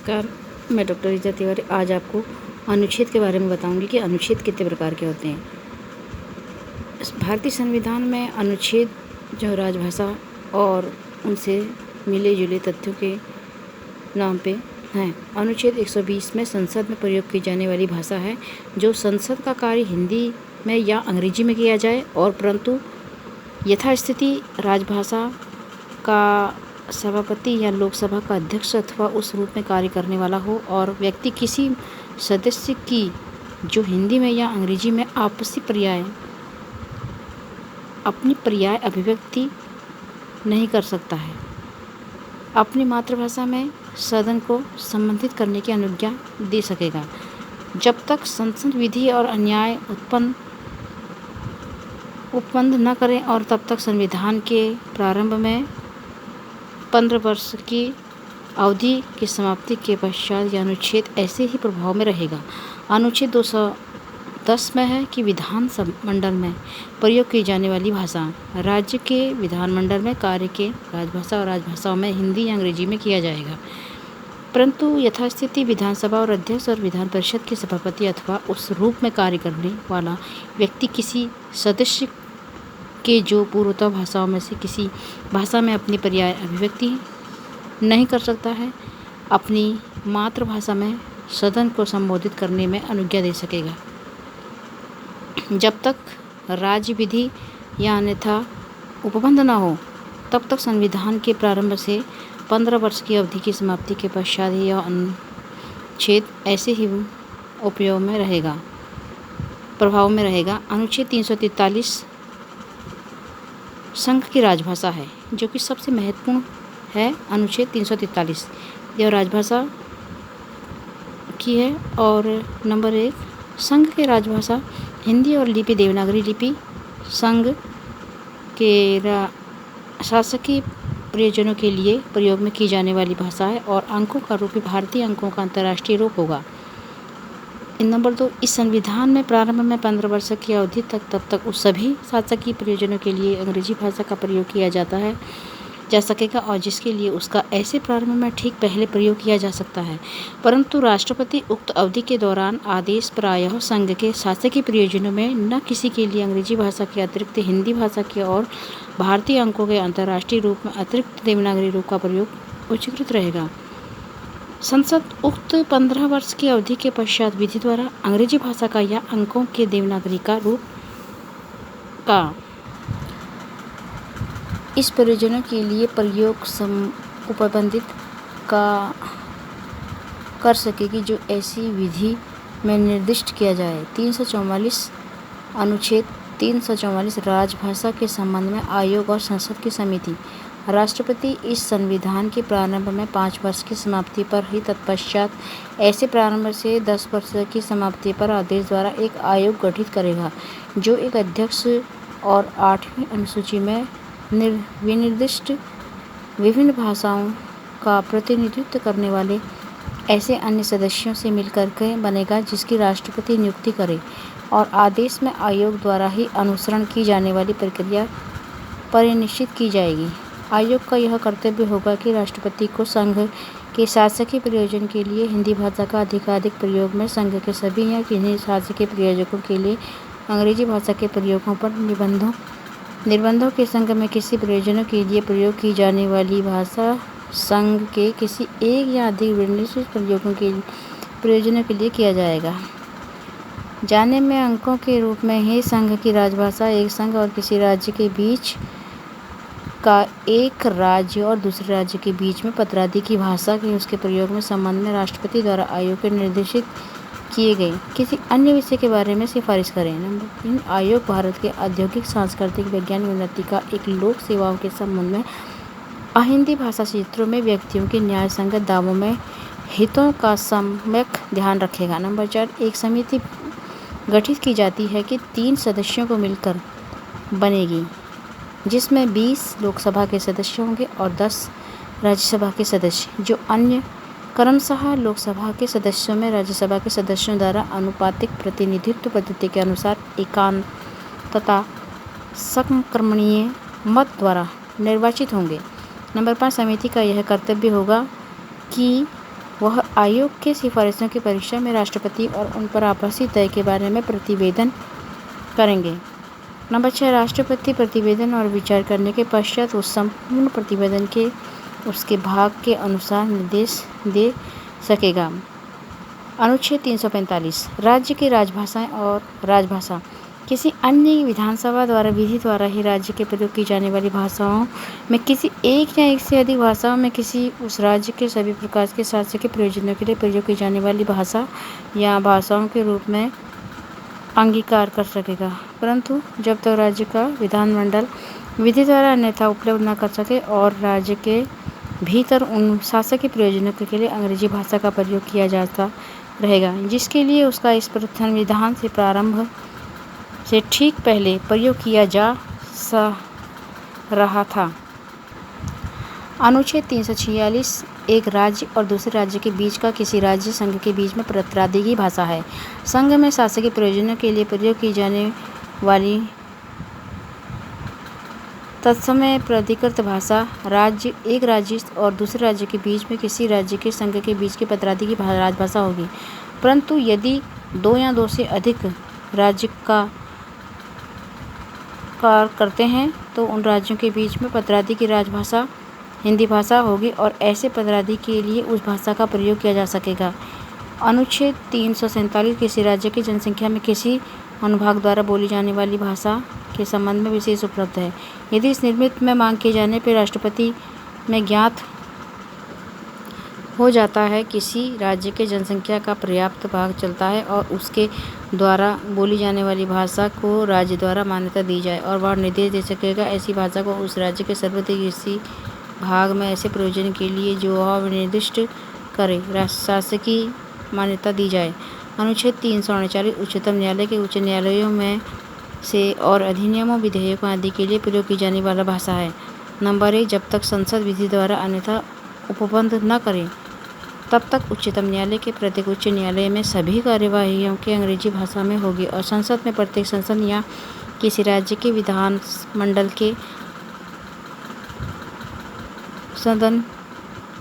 नमस्कार, मैं डॉक्टर ऋचा तिवारी आज आपको अनुच्छेद के बारे में बताऊंगी कि अनुच्छेद कितने प्रकार के होते हैं। भारतीय संविधान में अनुच्छेद जो राजभाषा और उनसे मिले जुले तथ्यों के नाम पे हैं। अनुच्छेद 120 में संसद में प्रयोग की जाने वाली भाषा है जो संसद का कार्य हिंदी में या अंग्रेजी में किया जाए और परंतु यथास्थिति राजभाषा का सभापति या लोकसभा का अध्यक्ष अथवा उस रूप में कार्य करने वाला हो और व्यक्ति किसी सदस्य की जो हिंदी में या अंग्रेजी में अपनी पर्याय अभिव्यक्ति नहीं कर सकता है, अपनी मातृभाषा में सदन को संबोधित करने की अनुज्ञा दे सकेगा जब तक संसद विधि और अन्याय उत्पन्न न करें और तब तक संविधान के प्रारंभ में 15 वर्ष की अवधि की समाप्ति के पश्चात यह अनुच्छेद ऐसे ही प्रभाव में रहेगा। अनुच्छेद 210 में है कि विधानमंडल में प्रयोग की जाने वाली भाषा राज्य के विधानमंडल में कार्य के राजभाषा और राजभाषाओं में हिंदी या अंग्रेजी में किया जाएगा, परंतु यथास्थिति विधानसभा और अध्यक्ष और विधान परिषद के सभापति अथवा उस रूप में कार्य करने वाला व्यक्ति किसी सदस्य के जो पूर्वोत्तर भाषाओं में से किसी भाषा में अपनी पर्याय अभिव्यक्ति नहीं कर सकता है, अपनी मातृभाषा में सदन को संबोधित करने में अनुज्ञा दे सकेगा जब तक राज्य विधि या अन्यथा उपबंध न हो। तब तक संविधान के प्रारंभ से 15 वर्ष की अवधि की समाप्ति के पश्चात यह अनुच्छेद ऐसे ही प्रभाव में रहेगा। अनुच्छेद 343 संघ की राजभाषा है जो कि सबसे महत्वपूर्ण है। अनुच्छेद 343 यह राजभाषा की है और नंबर 1 संघ की राजभाषा हिंदी और लिपि देवनागरी लिपि संघ के शासकीय प्रयोजनों के लिए प्रयोग में की जाने वाली भाषा है और अंकों का रूप भारतीय अंकों का अंतर्राष्ट्रीय रूप होगा। नंबर 2 इस संविधान में प्रारंभ में 15 वर्ष की अवधि तब तक उस सभी शासकीय प्रयोजनों के लिए अंग्रेजी भाषा का प्रयोग किया जा सकेगा और जिसके लिए उसका ऐसे प्रारंभ में ठीक पहले प्रयोग किया जा सकता है, परंतु राष्ट्रपति उक्त अवधि के दौरान आदेश प्रायः संघ के शासकीय प्रयोजनों में न किसी के लिए अंग्रेजी भाषा के अतिरिक्त हिंदी भाषा के और भारतीय अंकों के अंतर्राष्ट्रीय रूप में अतिरिक्त देवनागरी रूप का प्रयोग उचित रहेगा। संसद उक्त 15 वर्ष की अवधि के पश्चात विधि द्वारा अंग्रेजी भाषा का या अंकों के देवनागरी का रूप का इस प्रयोजनों के लिए प्रयोग उपबंधित कर सकेगी जो ऐसी विधि में निर्दिष्ट किया जाए। 344 अनुच्छेद 344 राजभाषा के संबंध में आयोग और संसद की समिति राष्ट्रपति इस संविधान के प्रारंभ में 5 वर्ष की समाप्ति पर ही तत्पश्चात ऐसे प्रारंभ से 10 वर्ष की समाप्ति पर आदेश द्वारा एक आयोग गठित करेगा जो एक अध्यक्ष और 8वीं अनुसूची में विनिर्दिष्ट विभिन्न भाषाओं का प्रतिनिधित्व करने वाले ऐसे अन्य सदस्यों से मिलकर के बनेगा जिसकी राष्ट्रपति नियुक्ति करे और आदेश में आयोग द्वारा ही अनुसरण की जाने वाली प्रक्रिया परिनिश्चित की जाएगी। आयोग का यह कर्तव्य होगा कि राष्ट्रपति को संघ के शासकीय प्रयोजन के लिए हिंदी भाषा का अधिकाधिक प्रयोग में संघ के सभी या किन्हीं शासकीय प्रयोजकों के लिए अंग्रेजी भाषा के प्रयोगों पर निर्बंधों के संघ में किसी प्रयोजनों के लिए प्रयोग की जाने वाली भाषा संघ के किसी एक या अधिक निर्दिष्ट प्रयोजनों के लिए किया जाएगा। जाने में अंकों के रूप में ही संघ की राजभाषा एक संघ और किसी राज्य के बीच का एक राज्य और दूसरे राज्य के बीच में पत्रादि की भाषा के उसके प्रयोग में संबंध में राष्ट्रपति द्वारा आयोग के निर्देशित किए गए किसी अन्य विषय के बारे में सिफारिश करें। नंबर 3 आयोग भारत के औद्योगिक सांस्कृतिक वैज्ञानिक उन्नति का एक लोक सेवाओं के संबंध में अहिंदी भाषा क्षेत्रों में व्यक्तियों के न्याय संगत दावों में हितों का सम्यक ध्यान रखेगा। नंबर 4 एक समिति गठित की जाती है कि 3 सदस्यों को मिलकर बनेगी जिसमें 20 लोकसभा के सदस्य होंगे और 10 राज्यसभा के सदस्य जो अन्य क्रमशः लोकसभा के सदस्यों में राज्यसभा के सदस्यों द्वारा अनुपातिक प्रतिनिधित्व पद्धति के अनुसार एकांत तथा संक्रमणीय मत द्वारा निर्वाचित होंगे। नंबर 5 समिति का यह कर्तव्य होगा कि वह आयोग के सिफारिशों की परीक्षा में राष्ट्रपति और उन पर आपसी तय के बारे में प्रतिवेदन करेंगे। नंबर 6, राष्ट्रपति प्रतिवेदन और विचार करने के पश्चात उस संपूर्ण प्रतिवेदन के उसके भाग के अनुसार निर्देश दे सकेगा। अनुच्छेद 345 राज्य की राजभाषाएं और राजभाषा किसी अन्य विधानसभा द्वारा विधि द्वारा ही राज्य के प्रयोग की जाने वाली भाषाओं में किसी एक या एक से अधिक भाषाओं में किसी उस राज्य के सभी प्रकार के शासकीय प्रयोजनों के लिए प्रयोग की जाने वाली भाषा या भाषाओं के रूप में अंगीकार कर सकेगा, परंतु जब तक राज्य का विधानमंडल विधि द्वारा अन्यथा उपलब्ध न कर सके और राज्य के भीतर उन शासकीय प्रयोजनों के लिए अंग्रेजी भाषा का प्रयोग किया जाता रहेगा जिसके लिए उसका इस संविधान से प्रारंभ से ठीक पहले प्रयोग किया जा रहा था। अनुच्छेद 346 एक राज्य और दूसरे राज्य के बीच का किसी राज्य संघ के बीच में प्रादेशिक भाषा है। संघ में शासकीय प्रयोजनों के लिए प्रयोग की जाने वाली तत्समय प्राधिकृत भाषा राज्य एक राज्य और दूसरे राज्य के बीच में किसी राज्य के संघ के बीच की प्रादेशिक राजभाषा होगी, परंतु यदि दो या दो से अधिक राज्य का कार्य करते हैं तो उन राज्यों के बीच में प्रादेशिक राजभाषा हिंदी भाषा होगी और ऐसे प्राधिकरण के लिए उस भाषा का प्रयोग किया जा सकेगा। अनुच्छेद 347 किसी राज्य की जनसंख्या में किसी अनुभाग द्वारा बोली जाने वाली भाषा के संबंध में विशेष उपलब्ध है यदि इस निर्मित में मांग किए जाने पर राष्ट्रपति में ज्ञात हो जाता है किसी राज्य के जनसंख्या का पर्याप्त भाग चलता है और उसके द्वारा बोली जाने वाली भाषा को राज्य द्वारा मान्यता दी जाए और वह निर्देश दे सकेगा ऐसी भाषा को उस राज्य के सर्वोच्च किसी भाग में ऐसे प्रयोजन के लिए जो वह निर्दिष्ट करे शासकीय मान्यता दी जाए। अनुच्छेद 339 उच्चतम न्यायालय के उच्च न्यायालयों में से और अधिनियमों विधेयकों आदि के लिए प्रयोग की जाने वाला भाषा है। नंबर 1, जब तक संसद विधि द्वारा अन्यथा उपबंध न करे तब तक उच्चतम न्यायालय के प्रत्येक उच्च न्यायालय में सभी कार्यवाहियों के अंग्रेजी भाषा में होगी और संसद में प्रत्येक संसद या किसी राज्य के विधानमंडल के सदन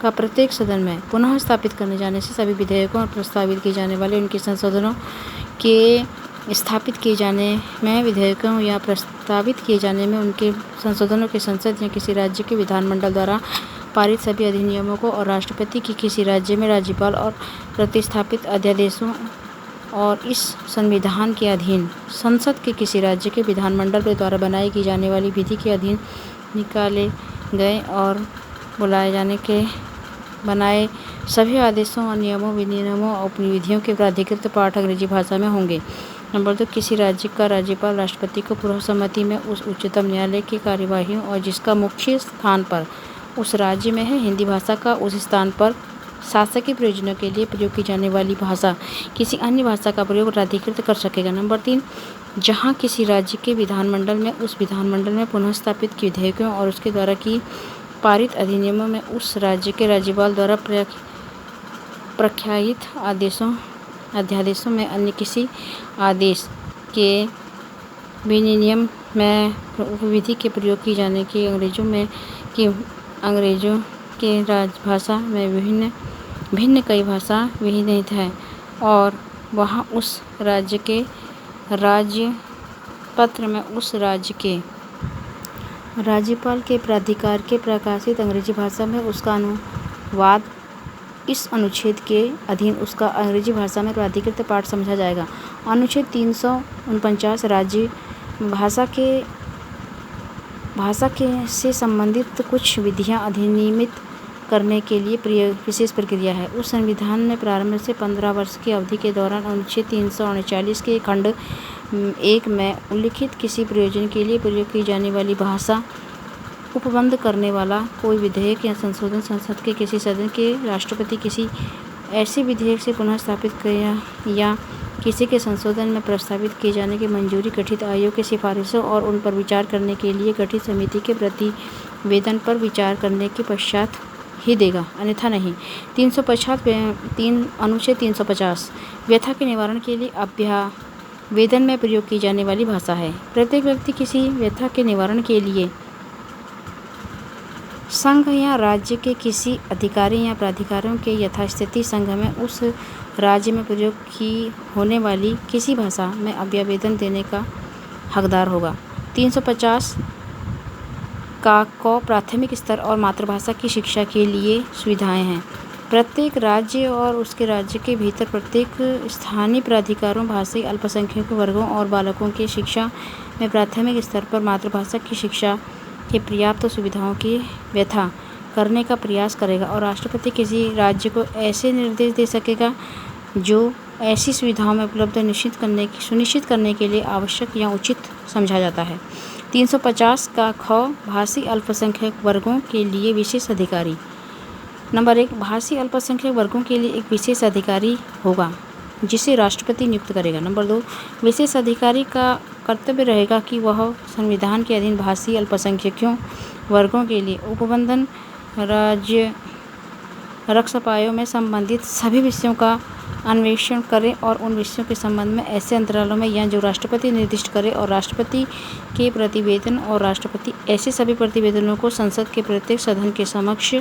का प्रत्येक सदन में पुनः स्थापित करने जाने से सभी विधेयकों और प्रस्तावित किए जाने वाले उनके संशोधनों के स्थापित किए जाने में विधेयकों या प्रस्तावित किए जाने में उनके संशोधनों के संसद या किसी राज्य के विधानमंडल द्वारा पारित सभी अधिनियमों को और राष्ट्रपति की किसी राज्य में राज्यपाल और प्रतिस्थापित अध्यादेशों और इस संविधान के अधीन संसद के किसी राज्य के विधानमंडल के द्वारा बनाई की जाने वाली विधि के अधीन निकाले गए और बुलाए जाने के बनाए सभी आदेशों और नियमों विनियमों और विधियों के प्राधिकृत पाठ अंग्रेजी भाषा में होंगे। नंबर 2, किसी राज्य का राज्यपाल राष्ट्रपति को पूर्व सम्मति में उस उच्चतम न्यायालय की कार्यवाहियों और जिसका मुख्य स्थान पर उस राज्य में है हिंदी भाषा का उस स्थान पर शासकीय प्रयोजनों के लिए प्रयोग की जाने वाली भाषा किसी अन्य भाषा का प्रयोग प्राधिकृत कर सकेगा। नंबर 3, जहाँ किसी राज्य के विधानमंडल में उस विधानमंडल में पुनः स्थापित विधेयकों और उसके द्वारा की पारित अधिनियमों में उस राज्य के राज्यपाल द्वारा प्रख्यात अध्यादेशों में अन्य किसी आदेश के विनियम में विधि के प्रयोग की जाने की अंग्रेजों के राजभाषा में भिन्न कई भाषा विहित है और वहाँ उस राज्य के राज्यपत्र में उस राज्य के राज्यपाल के प्राधिकार के प्रकाशित अंग्रेजी भाषा में उसका अनुवाद इस अनुच्छेद के अधीन उसका अंग्रेजी भाषा में प्राधिकृत पाठ समझा जाएगा। अनुच्छेद 349 राज्य भाषा के से संबंधित कुछ विधियां अधिनियमित करने के लिए विशेष प्रक्रिया है। उस संविधान में प्रारंभ से 15 वर्ष की अवधि के दौरान अनुच्छेद 339 के खंड 1 में उल्लिखित किसी प्रयोजन के लिए प्रयोग की जाने वाली भाषा उपबंध करने वाला कोई विधेयक या संशोधन संसद के किसी सदन के राष्ट्रपति किसी ऐसे विधेयक से पुनः स्थापित किया या किसी के संशोधन में प्रस्तावित किए जाने की मंजूरी गठित आयोग की सिफारिशों और उन पर विचार करने के लिए गठित समिति के प्रतिवेदन पर विचार करने के पश्चात ही देगा, अन्यथा नहीं। 350 अनुच्छेद 350 व्यथा के निवारण के लिए अभ्यावेदन में प्रयोग की जाने वाली भाषा है। प्रत्येक व्यक्ति किसी व्यथा के निवारण के लिए संघ या राज्य के किसी अधिकारी या प्राधिकारियों के यथास्थिति संघ में उस राज्य में प्रयोग की होने वाली किसी भाषा में अभ्यावेदन देने का हकदार होगा। 350 का क प्राथमिक स्तर और मातृभाषा की शिक्षा के लिए सुविधाएं हैं। प्रत्येक राज्य और उसके राज्य के भीतर प्रत्येक स्थानीय प्राधिकारों भाषाई अल्पसंख्यक वर्गों और बालकों की शिक्षा में प्राथमिक स्तर पर मातृभाषा की शिक्षा के पर्याप्त सुविधाओं की व्यवस्था करने का प्रयास करेगा और राष्ट्रपति किसी राज्य को ऐसे निर्देश दे सकेगा जो ऐसी सुविधाओं में उपलब्ध सुनिश्चित करने के लिए आवश्यक या उचित समझा जाता है। 350 का ख भाषी अल्पसंख्यक वर्गों के लिए विशेष अधिकारी। नंबर 1, भाषी अल्पसंख्यक वर्गों के लिए एक विशेष अधिकारी होगा जिसे राष्ट्रपति नियुक्त करेगा। नंबर 2, विशेष अधिकारी का कर्तव्य रहेगा कि वह संविधान के अधीन भाषी अल्पसंख्यकों वर्गों के लिए उपबंधन राज्य रक्षापायों में संबंधित सभी विषयों का अन्वेषण करे और उन विषयों के संबंध में ऐसे अंतरालों में या जो राष्ट्रपति निर्दिष्ट करे और राष्ट्रपति के प्रतिवेदन और राष्ट्रपति ऐसे सभी प्रतिवेदनों को संसद के प्रत्येक सदन के समक्ष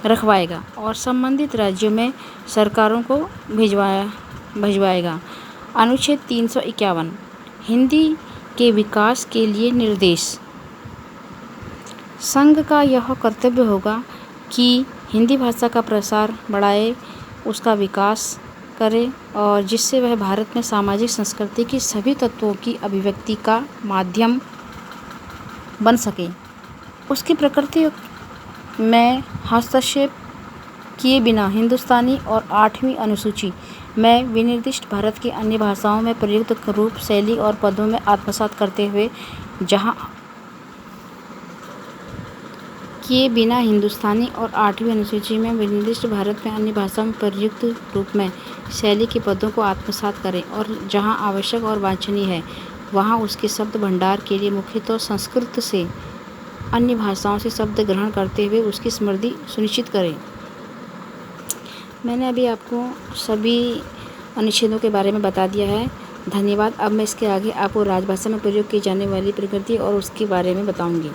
रखवाएगा और संबंधित राज्यों में सरकारों को भिजवाएगा। अनुच्छेद 351 हिंदी के विकास के लिए निर्देश। संघ का यह कर्तव्य होगा कि हिंदी भाषा का प्रसार बढ़ाए, उसका विकास करे और जिससे वह भारत में सामाजिक संस्कृति की सभी तत्वों की अभिव्यक्ति का माध्यम बन सके। उसकी प्रकृति में हस्तक्षेप किए बिना हिंदुस्तानी और 8वीं अनुसूची में विनिर्दिष्ट भारत की अन्य भाषाओं में प्रयुक्त रूप, शैली और पदों में आत्मसात करते हुए जहाँ किए बिना हिंदुस्तानी और 8वीं अनुसूची में विनिर्दिष्ट भारत में अन्य भाषाओं में प्रयुक्त रूप में शैली के पदों को आत्मसात करें और जहाँ आवश्यक और वांछनीय है वहाँ उसके शब्द भंडार के लिए मुख्यतः संस्कृत से अन्य भाषाओं से शब्द ग्रहण करते हुए उसकी समृद्धि सुनिश्चित करें। मैंने अभी आपको सभी अनुच्छेदों के बारे में बता दिया है। धन्यवाद। अब मैं इसके आगे आपको राजभाषा में प्रयोग की जाने वाली प्रकृति और उसके बारे में बताऊंगी।